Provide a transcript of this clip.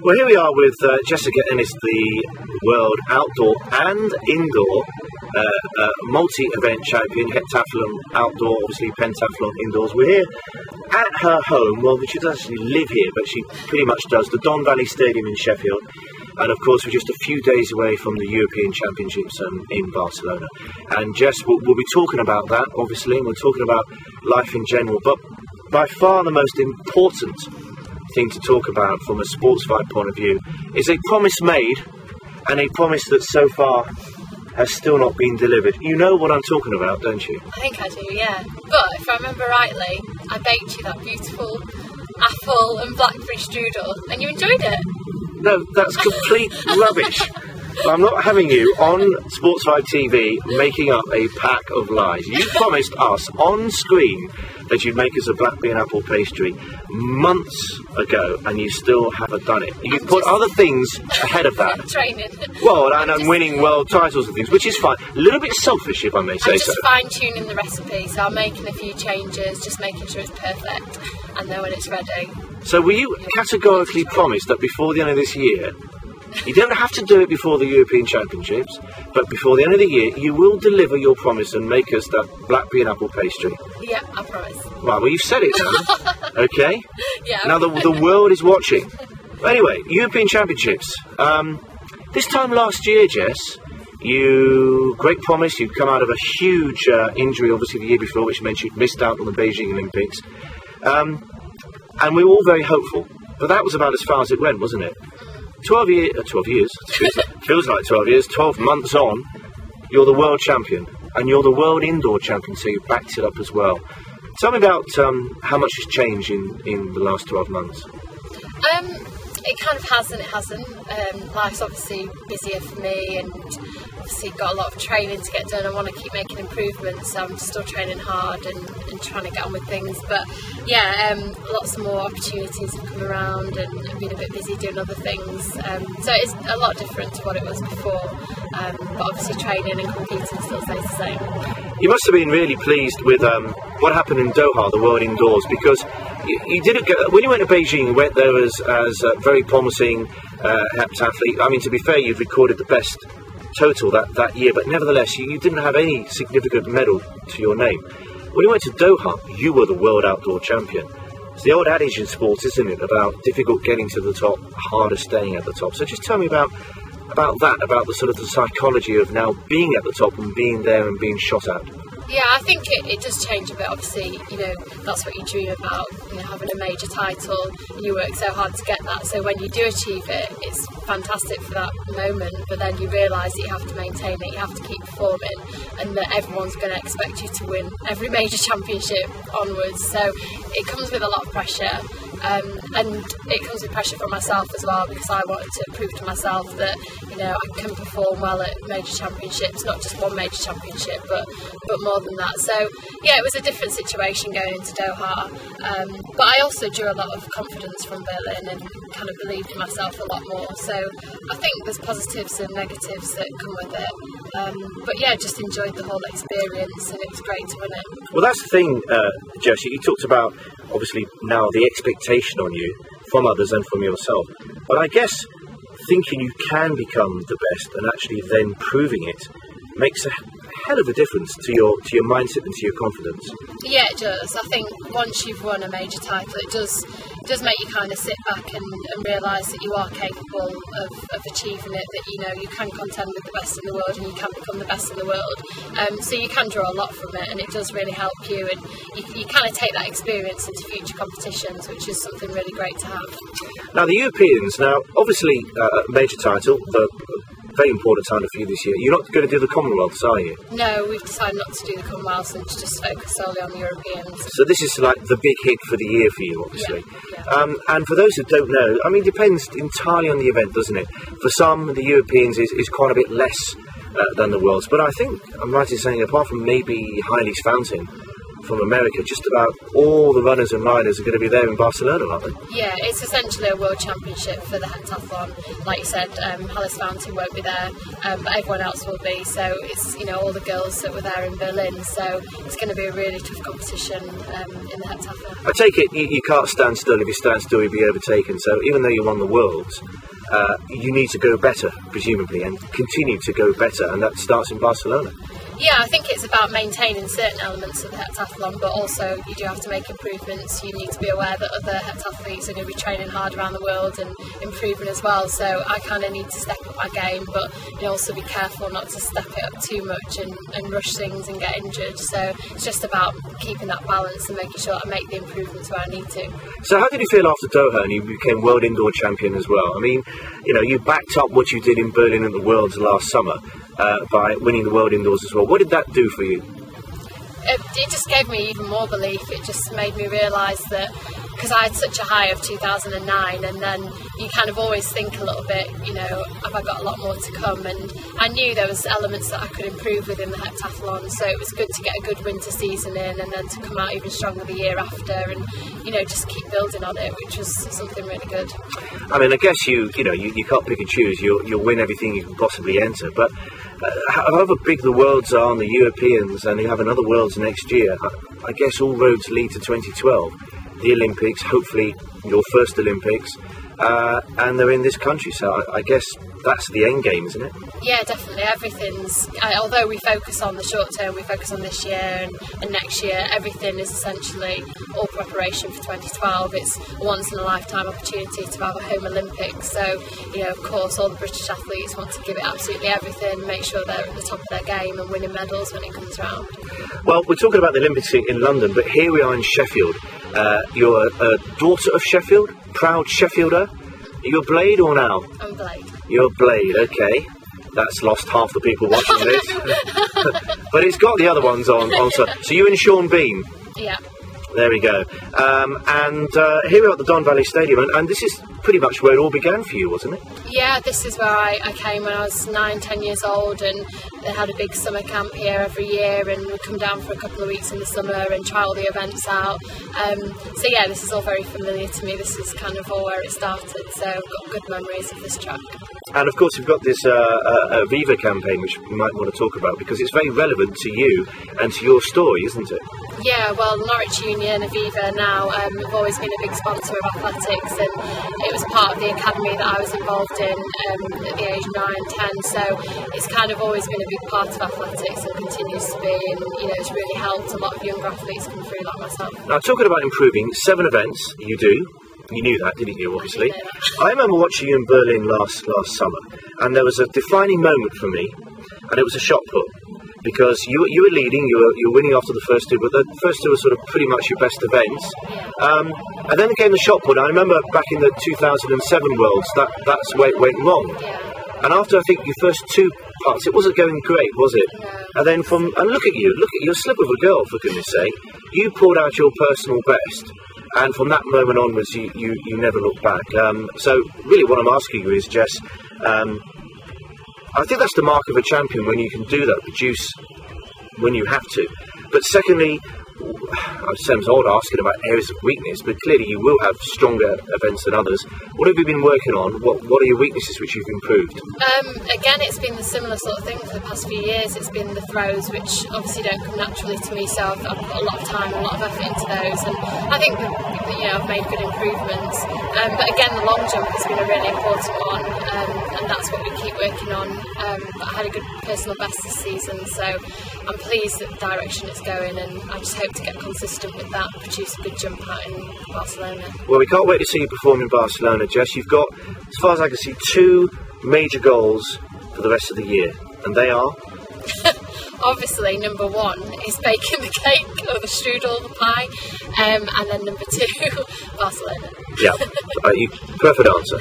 Well, here we are with Jessica Ennis, the world outdoor and indoor multi-event champion, heptathlon outdoor, obviously pentathlon indoors. We're here at her home. Well, she doesn't actually live here, but she pretty much does. The Don Valley Stadium in Sheffield. And of course, we're just a few days away from the European Championships in Barcelona. And Jess, we'll be talking about that, obviously, and we're talking about life in general. But by far the most important thing to talk about from a Sportsvibe point of view is a promise made, and a promise that so far has still not been delivered. You know what I'm talking about, don't you? I think I do, yeah. But if I remember rightly, I baked you that beautiful apple and blackberry strudel, and you enjoyed it. No, that's complete rubbish. I'm not having you on Sportsvibe TV making up a pack of lies. You promised us on screen that you'd make us a blackberry and apple pastry months ago, and you still haven't done it. You've put other things ahead of that. Training. Well, and I'm winning world titles and things, which is fine. A little bit selfish, if I may say I'm so. just fine-tuning the recipe, so I'm making a few changes, just making sure it's perfect, and then when it's ready. So will you categorically promise that before the end of this year, you don't have to do it before the European Championships, but before the end of the year, you will deliver your promise and make us that blackberry and apple pastry? Yeah, I promise. Right, well, you've said it now, okay? Yeah. Now the world is watching. Anyway, European Championships. This time last year, Jess, great promise, you'd come out of a huge injury, obviously, the year before, which meant you'd missed out on the Beijing Olympics. And we were all very hopeful, but that was about as far as it went, wasn't it? 12 years, feels like 12 years, 12 months on, you're the world champion, and you're the world indoor champion, so you backed it up as well. Tell me about how much has changed in the last 12 months. It kind of has and it hasn't. Life's obviously busier for me, and obviously got a lot of training to get done. I want to keep making improvements, so I'm still training hard and trying to get on with things. But yeah, lots more opportunities have come around, and I've been a bit busy doing other things. So it's a lot different to what it was before. But obviously training and competing still stays the same. You must have been really pleased with what happened in Doha, the World Indoors, because you didn't go, when you went to Beijing, you went there as a very promising heptathlete. I mean, to be fair, you've recorded the best total that year, but nevertheless, you didn't have any significant medal to your name. When you went to Doha, you were the world outdoor champion. It's the old adage in sports, isn't it, about difficult getting to the top, harder staying at the top. So just tell me about that, about the sort of the psychology of now being at the top and being there and being shot at. Yeah, I think it does change a bit. Obviously, that's what you dream about, having a major title, and you work so hard to get that. So when you do achieve it, it's fantastic for that moment, but then you realise that you have to maintain it, you have to keep performing, and that everyone's going to expect you to win every major championship onwards. So it comes with a lot of pressure, and it comes with pressure from myself as well, because I wanted to prove to myself that, I can perform well at major championships, not just one major championship, but more than that. So yeah, it was a different situation going into Doha, but I also drew a lot of confidence from Berlin and kind of believed in myself a lot more. So I think there's positives and negatives that come with it, but yeah, just enjoyed the whole experience, and it was great to win it. Well, that's the thing, Jess, you talked about obviously now the expectation on you from others and from yourself, but I guess thinking you can become the best and actually then proving it makes a hell of a difference to your mindset and to your confidence. Yeah, it does. I think once you've won a major title, it does make you kind of sit back and realise that you are capable of achieving it, that you can contend with the best in the world and you can become the best in the world. So you can draw a lot from it, and it does really help you, and you kind of take that experience into future competitions, which is something really great to have. Now the Europeans, obviously major title, the very important title for you this year. You're not going to do the Commonwealths, are you? No, we've decided not to do the Commonwealths and to just focus solely on the Europeans. So this is like the big hit for the year for you, obviously. Yeah. And for those who don't know, I mean, it depends entirely on the event, doesn't it? For some, the Europeans is quite a bit less than the Worlds. But I think, I'm right in saying, apart from maybe Hylie's Fountain, from America, just about all the runners and riders are going to be there in Barcelona, aren't they? Yeah, it's essentially a world championship for the heptathlon. Like you said, Alice Fountain won't be there, but everyone else will be. So it's, you know, all the girls that were there in Berlin. So it's going to be a really tough competition in the heptathlon. I take it you can't stand still. If you stand still, you'll be overtaken. So even though you won the Worlds, you need to go better, presumably, and continue to go better, and that starts in Barcelona. Yeah, I think it's about maintaining certain elements of the heptathlon, but also you do have to make improvements. You need to be aware that other heptathletes are going to be training hard around the world and improving as well. So I kind of need to step up my game, but also be careful not to step it up too much and rush things and get injured. So it's just about keeping that balance and making sure I make the improvements where I need to. So how did you feel after Doha and you became world indoor champion as well? I mean, you know, you backed up what you did in Berlin at the Worlds last summer by winning the world indoors as well. What did that do for you? It just gave me even more belief. It just made me realise that, because I had such a high of 2009, and then you kind of always think a little bit, you know, have I got a lot more to come? And I knew there was elements that I could improve within the heptathlon, so it was good to get a good winter season in and then to come out even stronger the year after and, you know, just keep building on it, which was something really good. I mean, I guess you can't pick and choose. You'll win everything you can possibly enter, but however big the Worlds are and the Europeans, and you have another Worlds next year, I guess all roads lead to 2012. The Olympics, hopefully your first Olympics, and they're in this country, so I guess that's the end game, isn't it? Yeah, definitely. Everything's, although we focus on the short term, we focus on this year and next year, everything is essentially all preparation for 2012. It's a once in a lifetime opportunity to have a home Olympics, so, you know, of course all the British athletes want to give it absolutely everything, make sure they're at the top of their game and winning medals when it comes around. Well, we're talking about the Olympics in London, but here we are in Sheffield. You're a daughter of Sheffield, proud Sheffielder. Are you a Blade or now? I'm a Blade. You're a Blade, okay. That's lost half the people watching this. But it's got the other ones on. So you and Sean Bean? Yeah. There we go. And here we are at the Don Valley Stadium, and this is pretty much where it all began for you, wasn't it? Yeah, this is where I came when I was 9-10 years old, and they had a big summer camp here every year, and we'd come down for a couple of weeks in the summer and try all the events out. So yeah, this is all very familiar to me. This is kind of all where it started, so I've got good memories of this track. And of course we've got this Aviva campaign, which we might want to talk about, because it's very relevant to you and to your story, isn't it? Yeah, well, Norwich Union, Aviva now, have always been a big sponsor of athletics, and it was part of the academy that I was involved in at the age 9-10, so it's kind of always been a big part of athletics and continues to be, and, you know, it's really helped a lot of younger athletes come through like myself. Now, talking about improving, 7 events you do. You knew that, didn't you, obviously? I remember watching you in Berlin last summer, and there was a defining moment for me, and it was a shot put. Because you were leading, you were winning after the first 2, but the first 2 were sort of pretty much your best events. And then came the shot put. I remember back in the 2007 Worlds, that's where it went wrong. And after I think your first 2 parts, it wasn't going great, was it? And then and look at you, you're a slip of a girl, for goodness sake. You poured out your personal best. And from that moment onwards, you never looked back. So really what I'm asking you is, Jess, I think that's the mark of a champion, when you can do that, produce when you have to. But secondly, it sounds odd asking about areas of weakness, but clearly you will have stronger events than others. What have you been working on? What are your weaknesses which you've improved? Again, it's been the similar sort of thing for the past few years. It's been the throws, which obviously don't come naturally to me, so I've put a lot of time and a lot of effort into those, and I think that I've made good improvements. But again, the long jump has been a really important one, and that's what we keep working on. But I had a good personal best this season, so I'm pleased at the direction it's going, and I just hope to get consistent with that, produce a good jump out in Barcelona. Well, we can't wait to see you perform in Barcelona, Jess. You've got, as far as I can see, 2 major goals for the rest of the year, and they are? Obviously, number 1 is baking the cake or the strudel, the pie, and then number 2, Barcelona. Yeah, perfect answer.